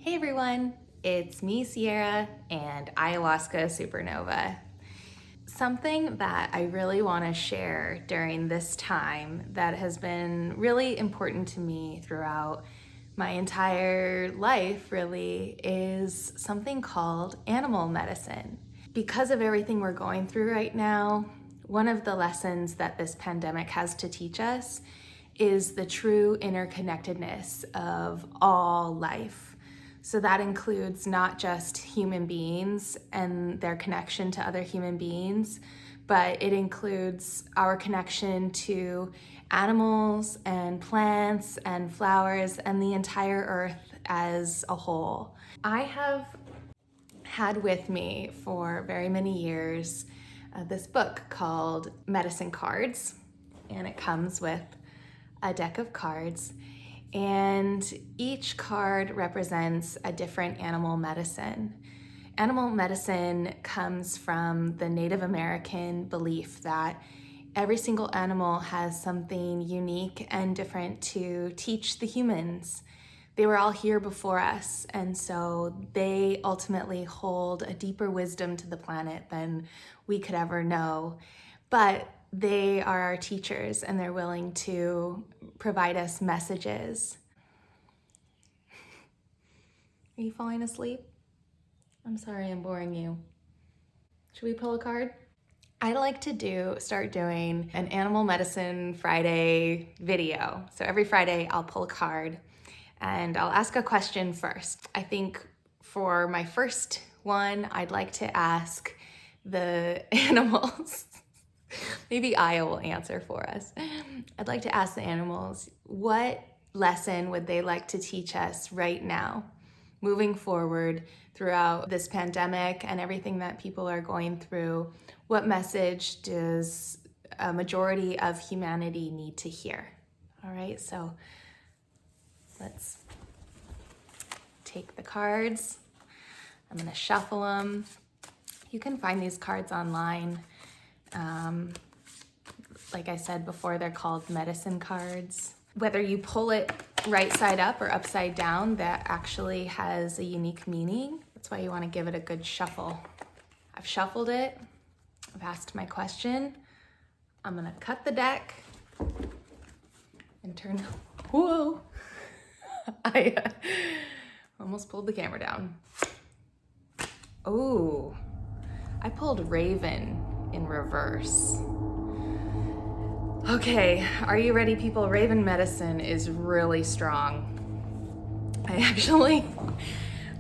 Hey everyone, it's me, Sierra, and Ayahuasca Supernova. Something that I really want to share during this time that has been really important to me throughout my entire life, really, is something called animal medicine. Because of everything we're going through right now, one of the lessons that this pandemic has to teach us is the true interconnectedness of all life. So that includes not just human beings and their connection to other human beings, but it includes our connection to animals and plants and flowers and the entire earth as a whole. I have had with me for very many years this book called Medicine Cards, and it comes with a deck of cards. And each card represents a different animal medicine. Animal medicine comes from the Native American belief that every single animal has something unique and different to teach the humans. They were all here before us, and so they ultimately hold a deeper wisdom to the planet than we could ever know. But they are our teachers, and they're willing to provide us messages. Are you falling asleep? I'm sorry I'm boring you. Should we pull a card? I'd like to start doing an Animal Medicine Friday video. So every Friday I'll pull a card and I'll ask a question first. I think for my first one, I'd like to ask the animals. Maybe Aya will answer for us. I'd like to ask the animals, what lesson would they like to teach us right now, moving forward throughout this pandemic and everything that people are going through? What message does a majority of humanity need to hear? All right, so let's take the cards. I'm gonna shuffle them. You can find these cards online. Like I said before, they're called medicine cards. Whether you pull it right side up or upside down, that actually has a unique meaning. That's why you want to give it a good shuffle. I've shuffled it. I've asked my question. I'm gonna cut the deck and turn. Whoa! I almost pulled the camera down. Oh, I pulled Raven in reverse. Okay, are you ready, people? Raven medicine is really strong. I actually,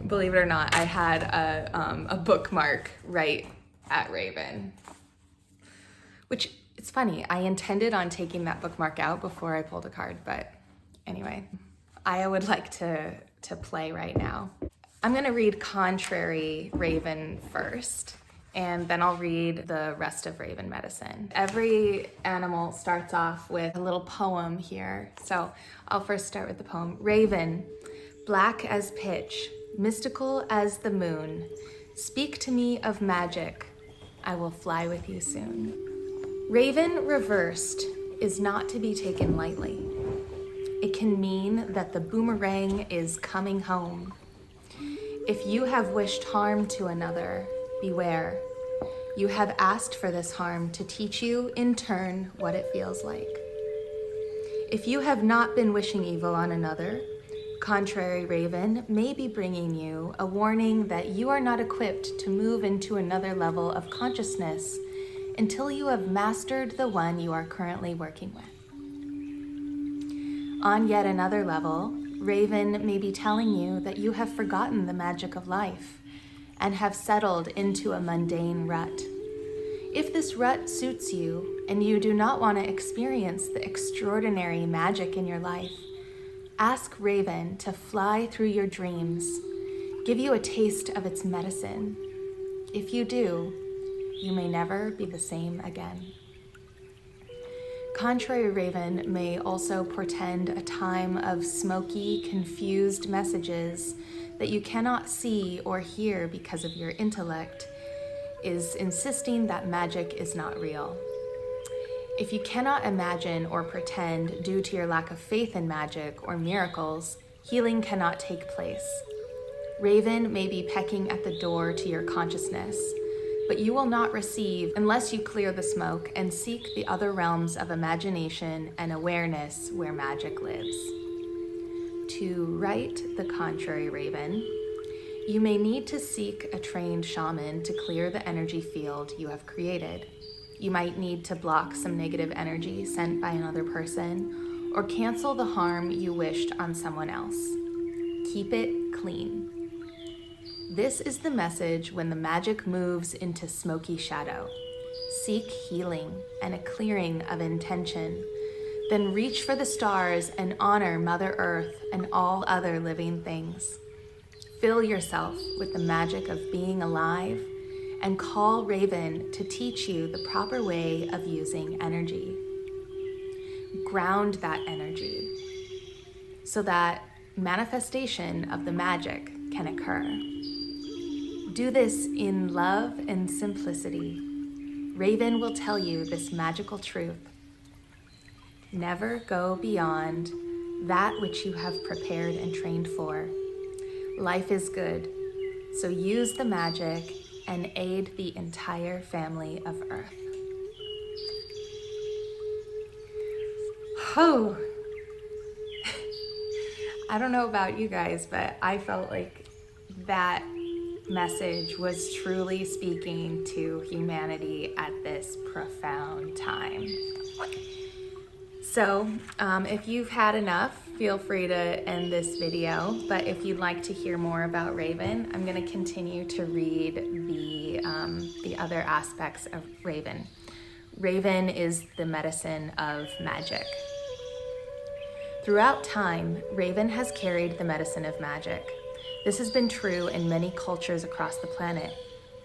believe it or not, I had a bookmark right at Raven. Which, it's funny, I intended on taking that bookmark out before I pulled a card, but anyway, I would like to play right now. I'm gonna read Contrary Raven first, and then I'll read the rest of Raven Medicine. Every animal starts off with a little poem here. So I'll first start with the poem. Raven, black as pitch, mystical as the moon, speak to me of magic, I will fly with you soon. Raven reversed is not to be taken lightly. It can mean that the boomerang is coming home. If you have wished harm to another, beware. You have asked for this harm to teach you, in turn, what it feels like. If you have not been wishing evil on another, Contrary Raven may be bringing you a warning that you are not equipped to move into another level of consciousness until you have mastered the one you are currently working with. On yet another level, Raven may be telling you that you have forgotten the magic of life and have settled into a mundane rut. If this rut suits you and you do not want to experience the extraordinary magic in your life, ask Raven to fly through your dreams, give you a taste of its medicine. If you do, you may never be the same again. Contrary Raven may also portend a time of smoky, confused messages that you cannot see or hear because of your intellect, is insisting that magic is not real. If you cannot imagine or pretend due to your lack of faith in magic or miracles, healing cannot take place. Raven may be pecking at the door to your consciousness, but you will not receive unless you clear the smoke and seek the other realms of imagination and awareness where magic lives. To right the contrary, Raven, you may need to seek a trained shaman to clear the energy field you have created. You might need to block some negative energy sent by another person or cancel the harm you wished on someone else. Keep it clean. This is the message when the magic moves into smoky shadow. Seek healing and a clearing of intention. Then reach for the stars and honor Mother Earth and all other living things. Fill yourself with the magic of being alive and call Raven to teach you the proper way of using energy. Ground that energy so that manifestation of the magic can occur. Do this in love and simplicity. Raven will tell you this magical truth. Never go beyond that which you have prepared and trained for. Life is good, so use the magic and aid the entire family of Earth. Oh, I don't know about you guys, but I felt like that message was truly speaking to humanity at this profound time. So if you've had enough, feel free to end this video. But if you'd like to hear more about Raven, I'm going to continue to read the other aspects of Raven. Raven is the medicine of magic. Throughout time, Raven has carried the medicine of magic. This has been true in many cultures across the planet.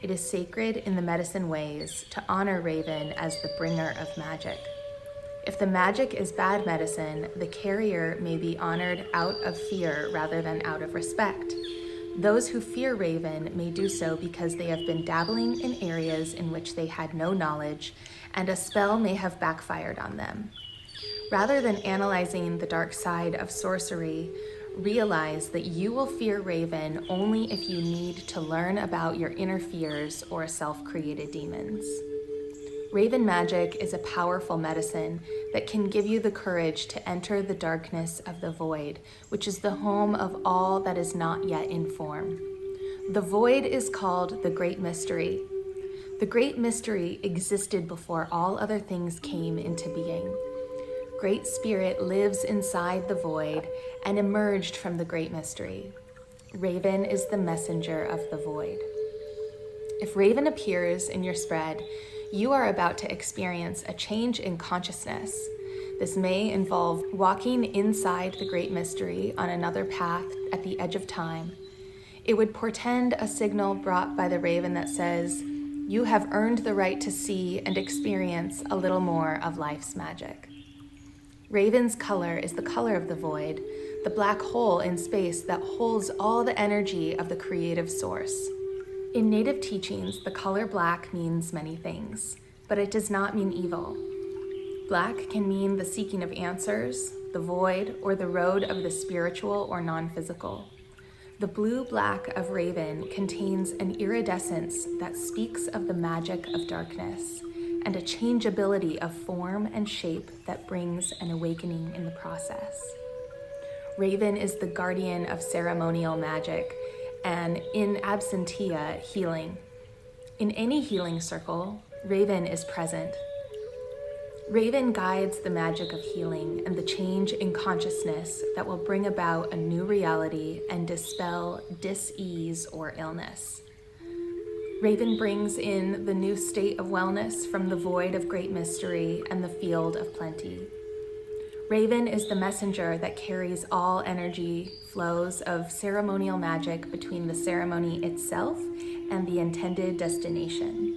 It is sacred in the medicine ways to honor Raven as the bringer of magic. If the magic is bad medicine, the carrier may be honored out of fear rather than out of respect. Those who fear Raven may do so because they have been dabbling in areas in which they had no knowledge, and a spell may have backfired on them. Rather than analyzing the dark side of sorcery, realize that you will fear Raven only if you need to learn about your inner fears or self-created demons. Raven magic is a powerful medicine that can give you the courage to enter the darkness of the void, which is the home of all that is not yet in form. The void is called the Great Mystery. The Great Mystery existed before all other things came into being. Great Spirit lives inside the void and emerged from the Great Mystery. Raven is the messenger of the void. If Raven appears in your spread, you are about to experience a change in consciousness. This may involve walking inside the Great Mystery on another path at the edge of time. It would portend a signal brought by the Raven that says, "You have earned the right to see and experience a little more of life's magic." Raven's color is the color of the void, the black hole in space that holds all the energy of the creative source. In Native teachings, the color black means many things, but it does not mean evil. Black can mean the seeking of answers, the void, or the road of the spiritual or non-physical. The blue-black of Raven contains an iridescence that speaks of the magic of darkness and a changeability of form and shape that brings an awakening in the process. Raven is the guardian of ceremonial magic and in absentia healing. In any healing circle, Raven is present. Raven guides the magic of healing and the change in consciousness that will bring about a new reality and dispel dis-ease or illness. Raven brings in the new state of wellness from the void of great mystery and the field of plenty. Raven is the messenger that carries all energy flows of ceremonial magic between the ceremony itself and the intended destination.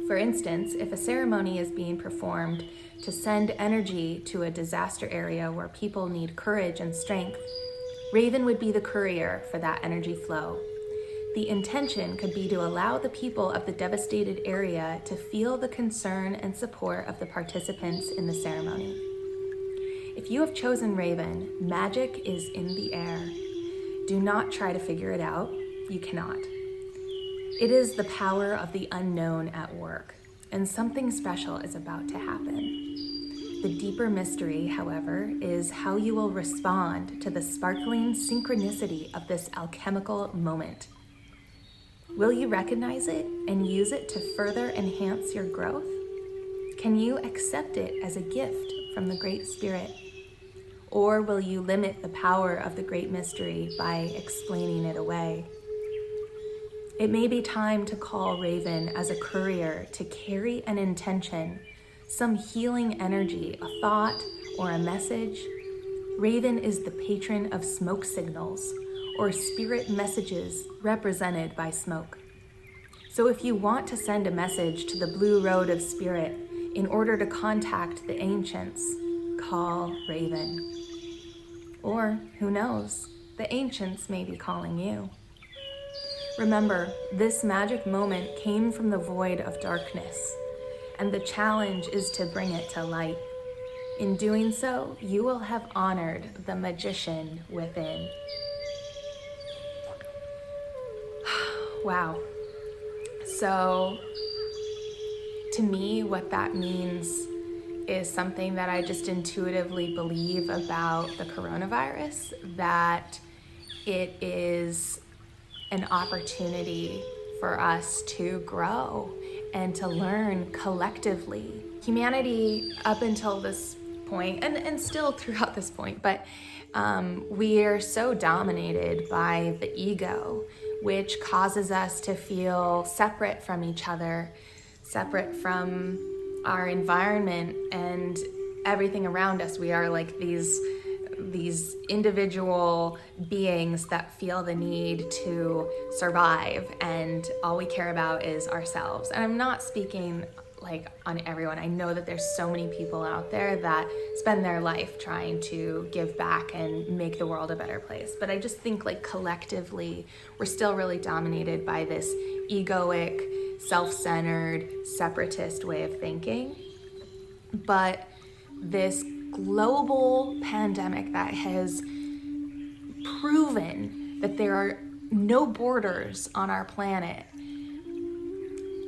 For instance, if a ceremony is being performed to send energy to a disaster area where people need courage and strength, Raven would be the courier for that energy flow. The intention could be to allow the people of the devastated area to feel the concern and support of the participants in the ceremony. If you have chosen Raven, magic is in the air. Do not try to figure it out. You cannot. It is the power of the unknown at work, and something special is about to happen. The deeper mystery, however, is how you will respond to the sparkling synchronicity of this alchemical moment. Will you recognize it and use it to further enhance your growth? Can you accept it as a gift from the Great Spirit? Or will you limit the power of the great mystery by explaining it away? It may be time to call Raven as a courier to carry an intention, some healing energy, a thought, or a message. Raven is the patron of smoke signals, or spirit messages represented by smoke. So if you want to send a message to the Blue Road of Spirit in order to contact the ancients, call Raven. Or, who knows, the ancients may be calling you. Remember, this magic moment came from the void of darkness, and the challenge is to bring it to light. In doing so, you will have honored the magician within. Wow. So, to me, what that means is something that I just intuitively believe about the coronavirus, that it is an opportunity for us to grow and to learn collectively. Humanity, up until this point, and still throughout this point, but we are so dominated by the ego, which causes us to feel separate from each other, separate from our environment and everything around us. We are like these individual beings that feel the need to survive, and all we care about is ourselves. And I'm not speaking like on everyone. I know that there's so many people out there that spend their life trying to give back and make the world a better place. But I just think like collectively, we're still really dominated by this egoic, self-centered, separatist way of thinking. But this global pandemic that has proven that there are no borders on our planet,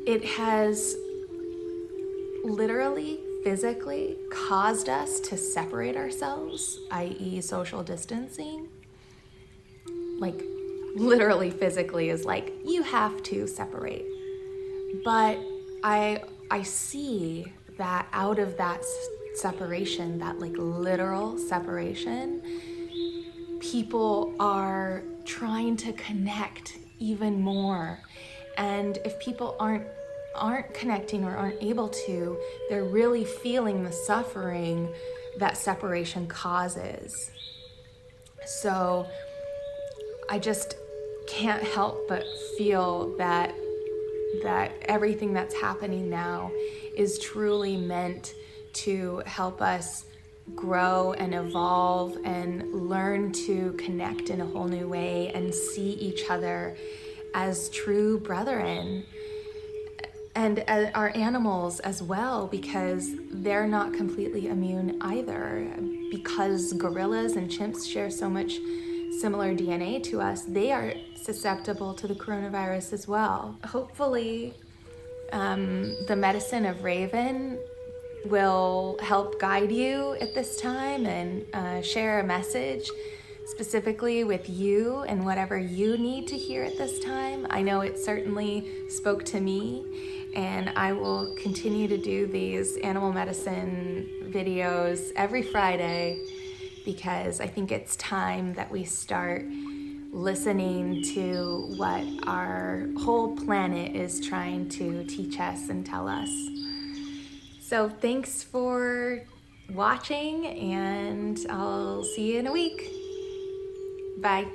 it has literally, physically caused us to separate ourselves, i.e. social distancing. Like literally, physically is like, you have to separate. But I see that out of that separation, that like literal separation, people are trying to connect even more. And if people aren't connecting or aren't able to, they're really feeling the suffering that separation causes. So I just can't help but feel that everything that's happening now is truly meant to help us grow and evolve and learn to connect in a whole new way and see each other as true brethren. And our animals as well, because they're not completely immune either. Because gorillas and chimps share so much similar DNA to us, they are susceptible to the coronavirus as well. Hopefully, the medicine of Raven will help guide you at this time and share a message specifically with you and whatever you need to hear at this time. I know it certainly spoke to me. And I will continue to do these animal medicine videos every Friday, because I think it's time that we start listening to what our whole planet is trying to teach us and tell us. So thanks for watching, and I'll see you in a week. Bye.